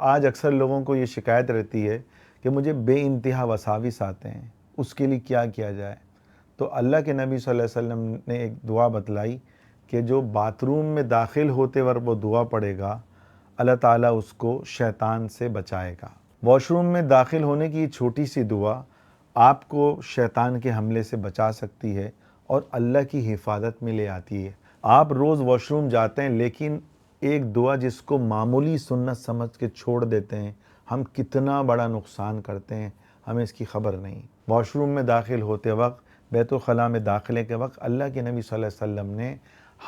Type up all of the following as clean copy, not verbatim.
آج اکثر لوگوں کو یہ شکایت رہتی ہے کہ مجھے بے انتہا وساوس آتے ہیں، اس کے لیے کیا کیا جائے؟ تو اللہ کے نبی صلی اللہ علیہ وسلم نے ایک دعا بتلائی کہ جو باتھ روم میں داخل ہوتے وقت وہ دعا پڑھے گا، اللہ تعالیٰ اس کو شیطان سے بچائے گا۔ واش روم میں داخل ہونے کی چھوٹی سی دعا آپ کو شیطان کے حملے سے بچا سکتی ہے اور اللہ کی حفاظت میں لے آتی ہے۔ آپ روز واش روم جاتے ہیں لیکن ایک دعا جس کو معمولی سنت سمجھ کے چھوڑ دیتے ہیں، ہم کتنا بڑا نقصان کرتے ہیں ہمیں اس کی خبر نہیں۔ واش روم میں داخل ہوتے وقت، بیت الخلاء میں داخلے کے وقت اللہ کے نبی صلی اللہ علیہ وسلم نے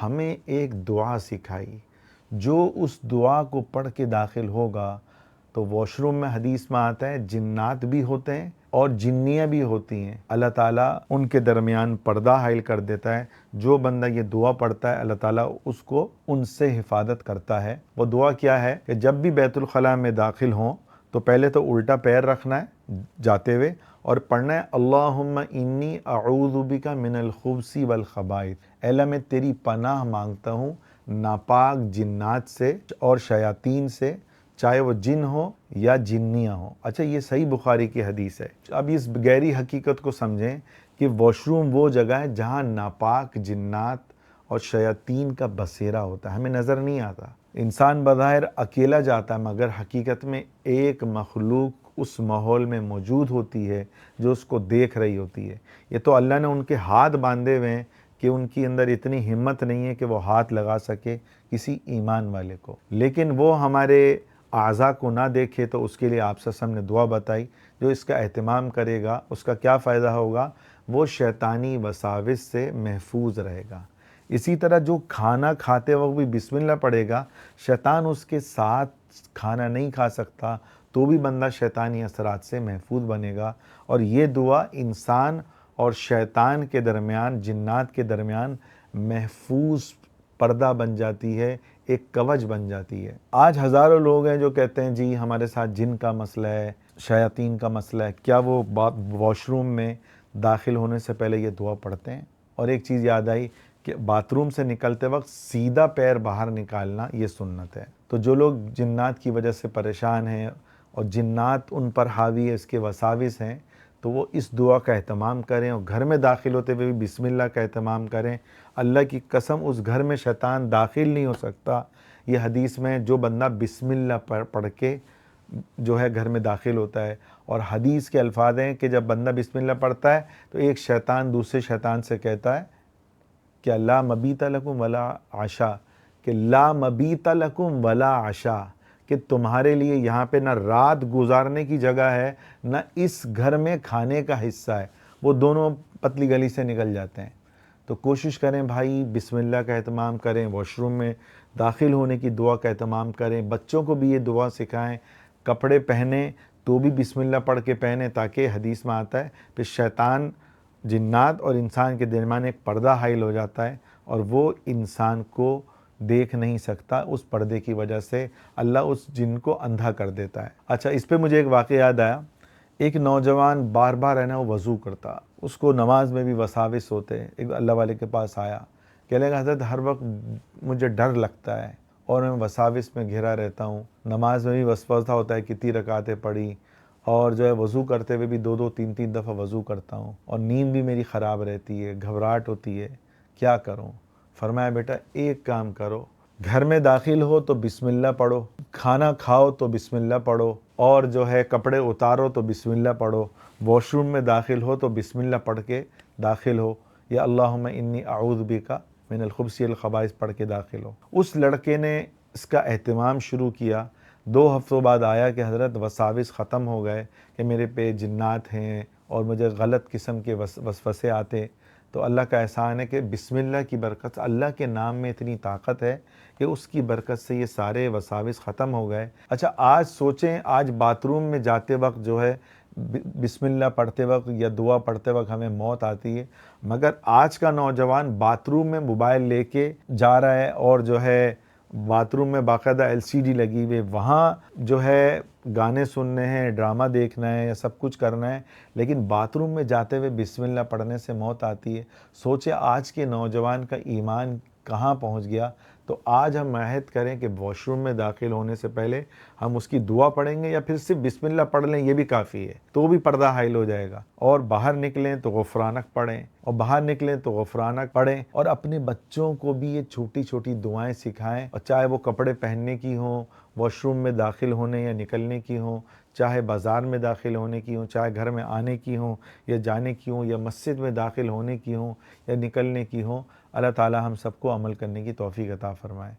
ہمیں ایک دعا سکھائی، جو اس دعا کو پڑھ کے داخل ہوگا تو واش روم میں حدیث میں آتا ہے جنات بھی ہوتے ہیں اور جنیاں بھی ہوتی ہیں، اللہ تعالیٰ ان کے درمیان پردہ حائل کر دیتا ہے۔ جو بندہ یہ دعا پڑھتا ہے اللہ تعالیٰ اس کو ان سے حفاظت کرتا ہے۔ وہ دعا کیا ہے کہ جب بھی بیت الخلاء میں داخل ہوں تو پہلے تو الٹا پیر رکھنا ہے جاتے ہوئے اور پڑھنا ہے اللہم انی اعوذ بک من الخبث والخبائث، اے اللہ میں تیری پناہ مانگتا ہوں ناپاک جنات سے اور شیاطین سے، چاہے وہ جن ہو یا جنیاں ہوں۔ اچھا، یہ صحیح بخاری کی حدیث ہے۔ اب اس گہری حقیقت کو سمجھیں کہ واش روم وہ جگہ ہے جہاں ناپاک جنات اور شیاطین کا بسیرا ہوتا ہے، ہمیں نظر نہیں آتا۔ انسان بظاہر اکیلا جاتا ہے مگر حقیقت میں ایک مخلوق اس ماحول میں موجود ہوتی ہے جو اس کو دیکھ رہی ہوتی ہے۔ یہ تو اللہ نے ان کے ہاتھ باندھے ہوئے ہیں کہ ان کی اندر اتنی ہمت نہیں ہے کہ وہ ہاتھ لگا سکے کسی ایمان والے کو، لیکن وہ ہمارے اعضاء کو نہ دیکھے تو اس کے لیے آپ سے ہم نے دعا بتائی۔ جو اس کا اہتمام کرے گا اس کا کیا فائدہ ہوگا؟ وہ شیطانی وساوس سے محفوظ رہے گا۔ اسی طرح جو کھانا کھاتے وقت بھی بسم اللہ پڑھے گا، شیطان اس کے ساتھ کھانا نہیں کھا سکتا تو بھی بندہ شیطانی اثرات سے محفوظ بنے گا۔ اور یہ دعا انسان اور شیطان کے درمیان، جنات کے درمیان محفوظ پردہ بن جاتی ہے، ایک کوچ بن جاتی ہے۔ آج ہزاروں لوگ ہیں جو کہتے ہیں جی ہمارے ساتھ جن کا مسئلہ ہے، شیاطین کا مسئلہ ہے۔ کیا وہ واش روم میں داخل ہونے سے پہلے یہ دعا پڑھتے ہیں؟ اور ایک چیز یاد آئی کہ باتھ روم سے نکلتے وقت سیدھا پیر باہر نکالنا یہ سنت ہے۔ تو جو لوگ جنات کی وجہ سے پریشان ہیں اور جنات ان پر حاوی ہے، اس کے وساوس ہیں، تو وہ اس دعا کا اہتمام کریں اور گھر میں داخل ہوتے ہوئے بھی بسم اللہ کا اہتمام کریں۔ اللہ کی قسم اس گھر میں شیطان داخل نہیں ہو سکتا۔ یہ حدیث میں جو بندہ بسم اللہ پڑھ کے جو ہے گھر میں داخل ہوتا ہے، اور حدیث کے الفاظ ہیں کہ جب بندہ بسم اللہ پڑھتا ہے تو ایک شیطان دوسرے شیطان سے کہتا ہے کہ لا مبیت لکم ولا عشاء، کہ لا مبیت لکم ولا عشاء، کہ تمہارے لیے یہاں پہ نہ رات گزارنے کی جگہ ہے نہ اس گھر میں کھانے کا حصہ ہے۔ وہ دونوں پتلی گلی سے نکل جاتے ہیں۔ تو کوشش کریں بھائی بسم اللہ کا اہتمام کریں، واش روم میں داخل ہونے کی دعا کا اہتمام کریں، بچوں کو بھی یہ دعا سکھائیں، کپڑے پہنیں تو بھی بسم اللہ پڑھ کے پہنیں، تاکہ حدیث میں آتا ہے کہ شیطان، جنات اور انسان کے درمیان ایک پردہ حائل ہو جاتا ہے اور وہ انسان کو دیکھ نہیں سکتا، اس پردے کی وجہ سے اللہ اس جن کو اندھا کر دیتا ہے۔ اچھا، اس پہ مجھے ایک واقعہ یاد آیا۔ ایک نوجوان بار بار ہے نا وہ وضو کرتا، اس کو نماز میں بھی وساوس ہوتے۔ ایک اللہ والے کے پاس آیا، کہنے لگا حضرت ہر وقت مجھے ڈر لگتا ہے اور میں وساوس میں گھرا رہتا ہوں، نماز میں بھی وسوسہ ہوتا ہے کتنی رکعتیں پڑھی، اور جو ہے وضو کرتے ہوئے بھی دو دو تین تین دفعہ وضو کرتا ہوں، اور نیند بھی میری خراب رہتی ہے، گھبراہٹ ہوتی ہے، کیا کروں؟ فرمایا بیٹا ایک کام کرو، گھر میں داخل ہو تو بسم اللہ پڑھو، کھانا کھاؤ تو بسم اللہ پڑھو، اور جو ہے کپڑے اتارو تو بسم اللہ پڑھو، واش روم میں داخل ہو تو بسم اللہ پڑھ کے داخل ہو، یا اللہم انی اعوذ بک من الخبث والخبائث پڑھ کے داخل ہو۔ اس لڑکے نے اس کا اہتمام شروع کیا۔ 2 ہفتوں بعد آیا کہ حضرت وساوس ختم ہو گئے، کہ میرے پہ جنات ہیں اور مجھے غلط قسم کے وسوسے آتے۔ تو اللہ کا احسان ہے کہ بسم اللہ کی برکت، اللہ کے نام میں اتنی طاقت ہے کہ اس کی برکت سے یہ سارے وساوس ختم ہو گئے۔ اچھا، آج سوچیں، آج باتھ روم میں جاتے وقت جو ہے بسم اللہ پڑھتے وقت یا دعا پڑھتے وقت ہمیں موت آتی ہے، مگر آج کا نوجوان باتھ روم میں موبائل لے کے جا رہا ہے اور جو ہے باتھ روم میں باقاعدہ LCD لگی ہوئی، وہاں جو ہے گانے سننے ہیں، ڈرامہ دیکھنا ہے یا سب کچھ کرنا ہے، لیکن باتھ روم میں جاتے ہوئے بسم اللہ پڑھنے سے موت آتی ہے۔ سوچے آج کے نوجوان کا ایمان کہاں پہنچ گیا۔ تو تو آج ہم عہد کریں کہ واش روم میں داخل ہونے سے پہلے ہم اس کی دعا پڑھیں گے، یا پھر صرف بسم اللہ پڑھ لیں یہ بھی کافی ہے، تو بھی پردہ حائل ہو جائے گا۔ اور باہر نکلیں تو غفرانک پڑھیں، اور باہر نکلیں تو غفرانک پڑھیں، اور اپنے بچوں کو بھی یہ چھوٹی چھوٹی دعائیں سکھائیں، اور چاہے وہ کپڑے پہننے کی ہوں، واش روم میں داخل ہونے یا نکلنے کی ہوں، چاہے بازار میں داخل ہونے کی ہوں، چاہے گھر میں آنے کی ہوں یا جانے کی ہوں، یا مسجد میں داخل ہونے کی ہوں یا نکلنے کی ہوں۔ اللہ تعالی ہم سب کو عمل کرنے کی توفیق عطا فرمائے۔